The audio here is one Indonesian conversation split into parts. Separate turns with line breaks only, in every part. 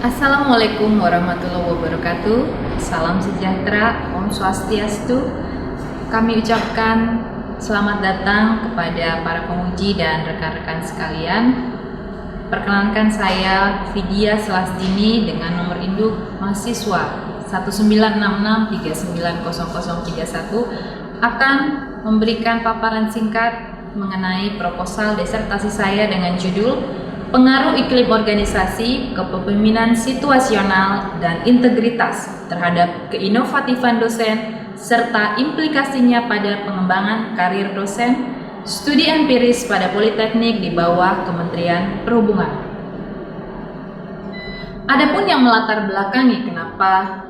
Assalamualaikum warahmatullahi wabarakatuh. Salam sejahtera, Om Swastiastu. Kami ucapkan selamat datang kepada para penguji dan rekan-rekan sekalian. Perkenalkan saya Vidya Selasdini dengan nomor induk mahasiswa 1966390031 akan memberikan paparan singkat mengenai proposal disertasi saya dengan judul Pengaruh Iklim Organisasi, Kepemimpinan Situasional, dan Integritas terhadap Keinovatifan Dosen serta implikasinya pada pengembangan karir dosen, studi empiris pada Politeknik di bawah Kementerian Perhubungan. Adapun yang melatar belakangi kenapa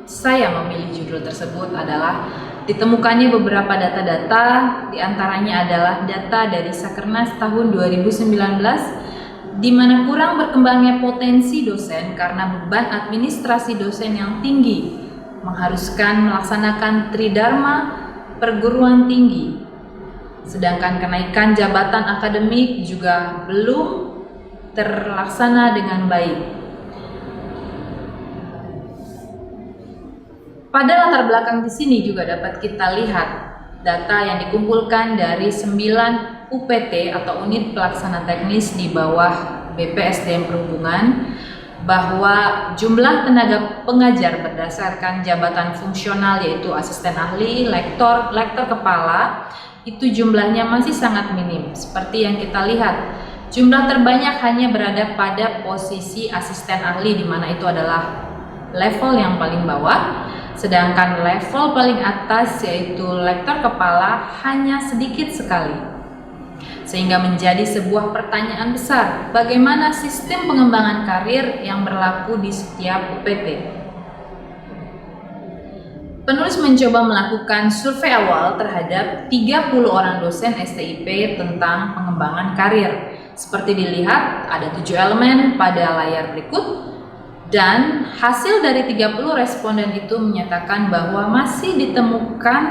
saya memilih judul tersebut adalah ditemukannya beberapa data-data, diantaranya adalah data dari Sakernas tahun 2019, di mana kurang berkembangnya potensi dosen karena beban administrasi dosen yang tinggi, mengharuskan melaksanakan tridharma perguruan tinggi. Sedangkan kenaikan jabatan akademik juga belum terlaksana dengan baik. Pada latar belakang di sini juga dapat kita lihat data yang dikumpulkan dari 9 UPT atau unit pelaksana teknis di bawah BPSDM Perhubungan, bahwa jumlah tenaga pengajar berdasarkan jabatan fungsional yaitu asisten ahli, lektor kepala itu jumlahnya masih sangat minim. Seperti yang kita lihat, jumlah terbanyak hanya berada pada posisi asisten ahli, di mana itu adalah level yang paling bawah. Sedangkan level paling atas yaitu lektor kepala hanya sedikit sekali. Sehingga menjadi sebuah pertanyaan besar, bagaimana sistem pengembangan karir yang berlaku di setiap UPT? Penulis mencoba melakukan survei awal terhadap 30 orang dosen STIP tentang pengembangan karir. Seperti dilihat, ada 7 elemen pada layar berikut. Dan hasil dari 30 responden itu menyatakan bahwa masih ditemukan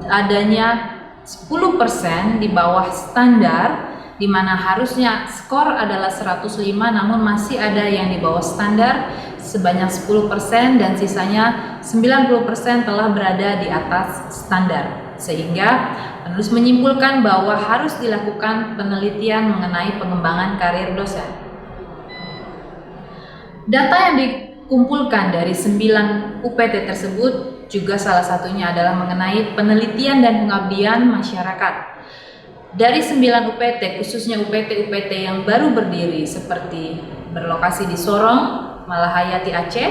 adanya 10% di bawah standar, di mana harusnya skor adalah 105, namun masih ada yang di bawah standar sebanyak 10%, dan sisanya 90% telah berada di atas standar. Sehingga penulis menyimpulkan bahwa harus dilakukan penelitian mengenai pengembangan karir dosen. Data yang dikumpulkan dari 9 UPT tersebut juga salah satunya adalah mengenai penelitian dan pengabdian masyarakat. Dari 9 UPT, khususnya UPT-UPT yang baru berdiri seperti berlokasi di Sorong, Malahayati Aceh,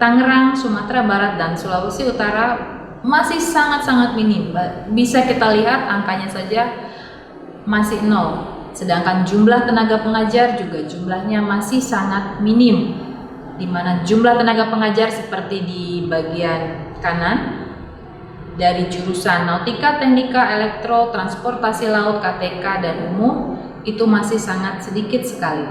Tangerang, Sumatera Barat, dan Sulawesi Utara masih sangat-sangat minim. Bisa kita lihat angkanya saja masih 0. Sedangkan jumlah tenaga pengajar juga jumlahnya masih sangat minim, di mana jumlah tenaga pengajar seperti di bagian kanan dari jurusan Nautika, Teknika, Elektro, Transportasi Laut, KTK, dan Umum itu masih sangat sedikit sekali.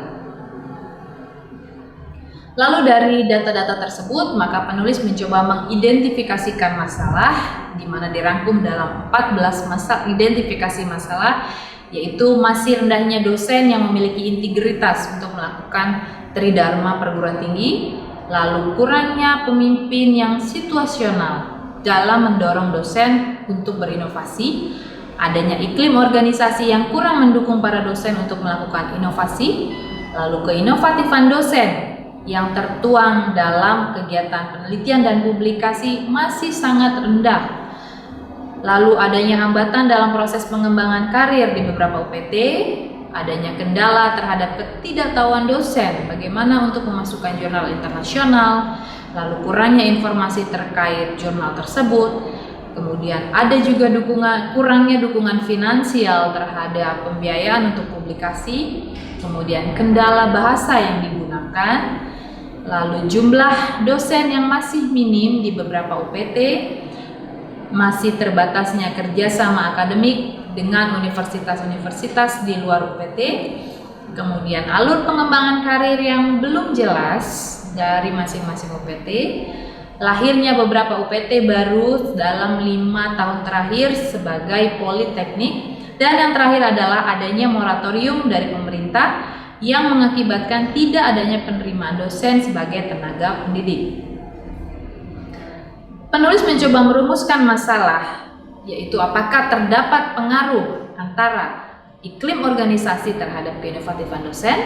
Lalu dari data-data tersebut, maka penulis mencoba mengidentifikasikan masalah, di mana dirangkum dalam 14 identifikasi masalah, yaitu masih rendahnya dosen yang memiliki integritas untuk melakukan tridharma perguruan tinggi, lalu kurangnya pemimpin yang situasional dalam mendorong dosen untuk berinovasi, adanya iklim organisasi yang kurang mendukung para dosen untuk melakukan inovasi, lalu keinovatifan dosen yang tertuang dalam kegiatan penelitian dan publikasi masih sangat rendah, lalu adanya hambatan dalam proses pengembangan karir di beberapa UPT, adanya kendala terhadap ketidaktahuan dosen bagaimana untuk memasukkan jurnal internasional, lalu kurangnya informasi terkait jurnal tersebut, kemudian ada juga kurangnya dukungan finansial terhadap pembiayaan untuk publikasi, kemudian kendala bahasa yang digunakan, lalu jumlah dosen yang masih minim di beberapa UPT, masih terbatasnya kerjasama akademik dengan universitas-universitas di luar UPT, kemudian alur pengembangan karir yang belum jelas dari masing-masing UPT, lahirnya beberapa UPT baru dalam 5 tahun terakhir sebagai politeknik, dan yang terakhir adalah adanya moratorium dari pemerintah yang mengakibatkan tidak adanya penerimaan dosen sebagai tenaga pendidik. Penulis mencoba merumuskan masalah, yaitu apakah terdapat pengaruh antara iklim organisasi terhadap keinovatifan dosen,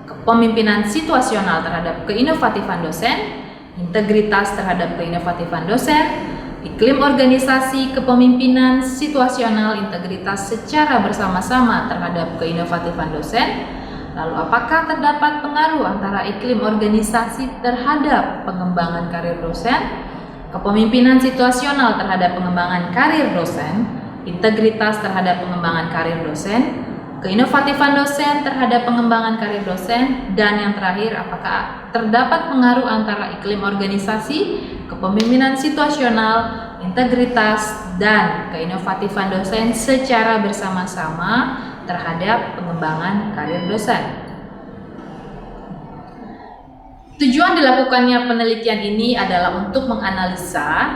kepemimpinan situasional terhadap keinovatifan dosen, integritas terhadap keinovatifan dosen, iklim organisasi, kepemimpinan situasional, integritas secara bersama-sama terhadap keinovatifan dosen. Lalu apakah terdapat pengaruh antara iklim organisasi terhadap pengembangan karir dosen, kepemimpinan situasional terhadap pengembangan karir dosen, integritas terhadap pengembangan karir dosen, keinovatifan dosen terhadap pengembangan karir dosen, dan yang terakhir apakah terdapat pengaruh antara iklim organisasi, kepemimpinan situasional, integritas, dan keinovatifan dosen secara bersama-sama terhadap pengembangan karir dosen. Tujuan dilakukannya penelitian ini adalah untuk menganalisa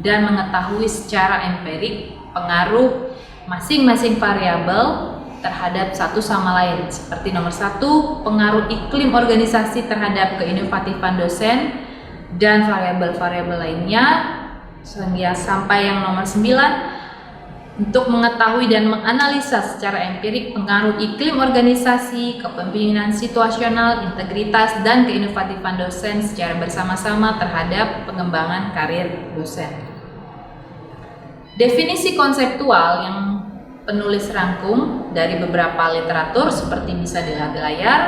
dan mengetahui secara empirik pengaruh masing-masing variabel terhadap satu sama lain, seperti nomor 1, pengaruh iklim organisasi terhadap keinovatifan dosen dan variabel-variabel lainnya, sehingga sampai yang nomor 9, untuk mengetahui dan menganalisa secara empirik pengaruh iklim organisasi, kepemimpinan situasional, integritas, dan keinovatifan dosen secara bersama-sama terhadap pengembangan karir dosen. Definisi konseptual yang penulis rangkum dari beberapa literatur seperti bisa dilihat di layar,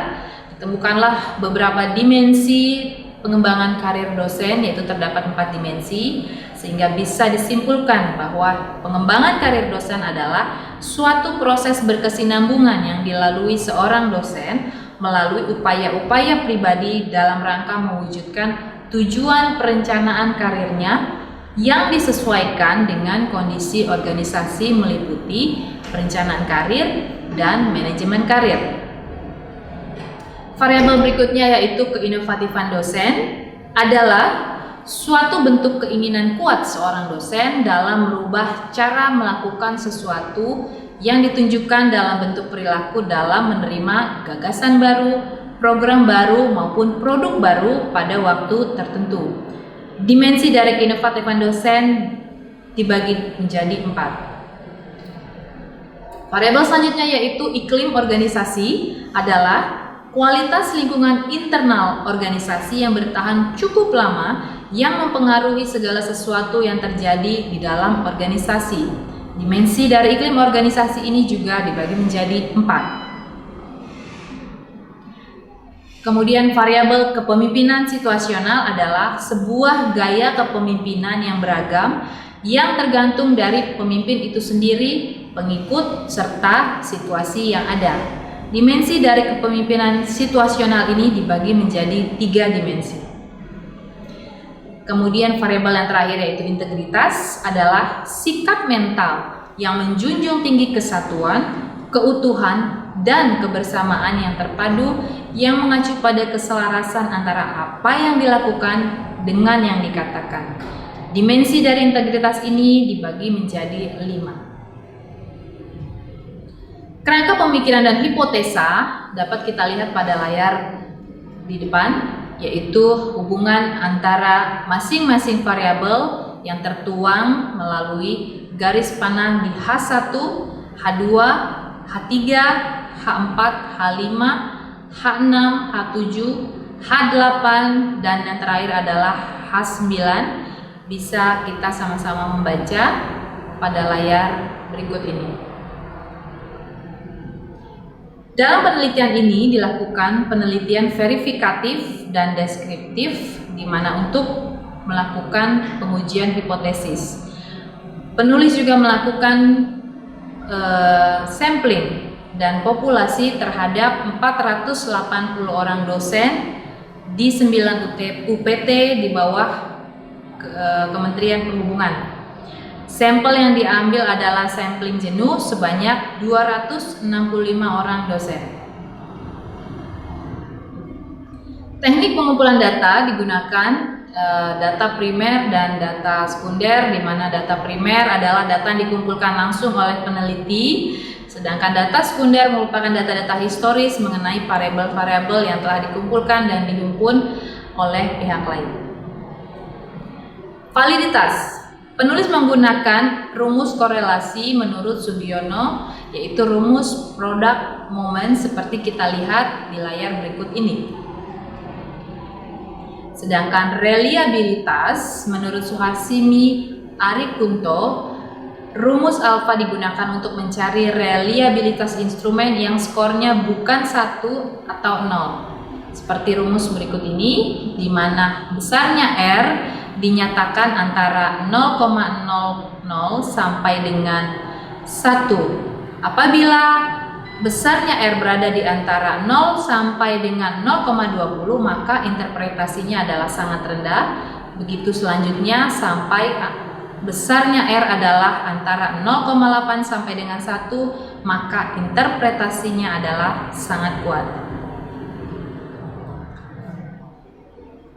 ditemukanlah beberapa dimensi pengembangan karir dosen, yaitu terdapat 4 dimensi, sehingga bisa disimpulkan bahwa pengembangan karir dosen adalah suatu proses berkesinambungan yang dilalui seorang dosen melalui upaya-upaya pribadi dalam rangka mewujudkan tujuan perencanaan karirnya yang disesuaikan dengan kondisi organisasi meliputi perencanaan karir dan manajemen karir. Variabel berikutnya yaitu keinovatifan dosen adalah suatu bentuk keinginan kuat seorang dosen dalam merubah cara melakukan sesuatu yang ditunjukkan dalam bentuk perilaku dalam menerima gagasan baru, program baru maupun produk baru pada waktu tertentu. Dimensi dari keinovatifan dosen dibagi menjadi 4. Variabel selanjutnya yaitu iklim organisasi adalah kualitas lingkungan internal organisasi yang bertahan cukup lama yang mempengaruhi segala sesuatu yang terjadi di dalam organisasi. Dimensi dari iklim organisasi ini juga dibagi menjadi 4. Kemudian variabel kepemimpinan situasional adalah sebuah gaya kepemimpinan yang beragam yang tergantung dari pemimpin itu sendiri, pengikut, serta situasi yang ada. Dimensi dari kepemimpinan situasional ini dibagi menjadi 3 dimensi. Kemudian variabel yang terakhir yaitu integritas adalah sikap mental yang menjunjung tinggi kesatuan, keutuhan, dan kebersamaan yang terpadu yang mengacu pada keselarasan antara apa yang dilakukan dengan yang dikatakan. Dimensi dari integritas ini dibagi menjadi 5. Kerangka pemikiran dan hipotesa dapat kita lihat pada layar di depan, yaitu hubungan antara masing-masing variabel yang tertuang melalui garis panah di H1, H2, H3, H4, H5, H6, H7, H8, dan yang terakhir adalah H9. Bisa kita sama-sama membaca pada layar berikut ini. Dalam penelitian ini dilakukan penelitian verifikatif dan deskriptif, di mana untuk melakukan pengujian hipotesis. Penulis juga melakukan sampling dan populasi terhadap 480 orang dosen di 9 UPT di bawah Kementerian Perhubungan. Sampel yang diambil adalah sampling jenuh sebanyak 265 orang dosen. Teknik pengumpulan data digunakan data primer dan data sekunder, di mana data primer adalah data yang dikumpulkan langsung oleh peneliti, Sedangkan data sekunder merupakan data-data historis mengenai variabel-variabel yang telah dikumpulkan dan dihimpun oleh pihak lain. Validitas. Penulis menggunakan rumus korelasi menurut Sudiono, yaitu rumus product moment seperti kita lihat di layar berikut ini. Sedangkan reliabilitas menurut Suhasimi Arikunto, rumus alfa digunakan untuk mencari reliabilitas instrumen yang skornya bukan 1 atau 0. Seperti rumus berikut ini, di mana besarnya R dinyatakan antara 0,00 sampai dengan 1. Apabila besarnya R berada di antara 0 sampai dengan 0,20, maka interpretasinya adalah sangat rendah. Begitu selanjutnya sampai besarnya R adalah antara 0,8 sampai dengan 1, maka interpretasinya adalah sangat kuat.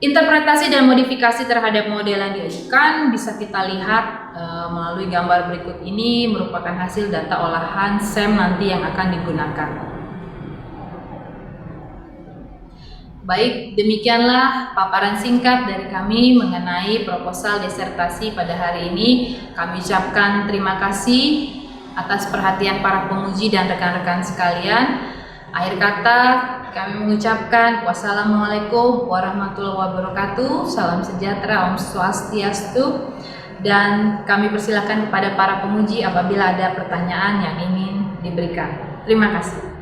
Interpretasi dan modifikasi terhadap model yang diajukan bisa kita lihat melalui gambar berikut ini, merupakan hasil data olahan SEM nanti yang akan digunakan. Baik, demikianlah paparan singkat dari kami mengenai proposal disertasi pada hari ini. Kami ucapkan terima kasih atas perhatian para penguji dan rekan-rekan sekalian. Akhir kata, kami mengucapkan wassalamualaikum warahmatullahi wabarakatuh, salam sejahtera, Om Swastiastu, dan kami persilakan kepada para penguji apabila ada pertanyaan yang ingin diberikan. Terima kasih.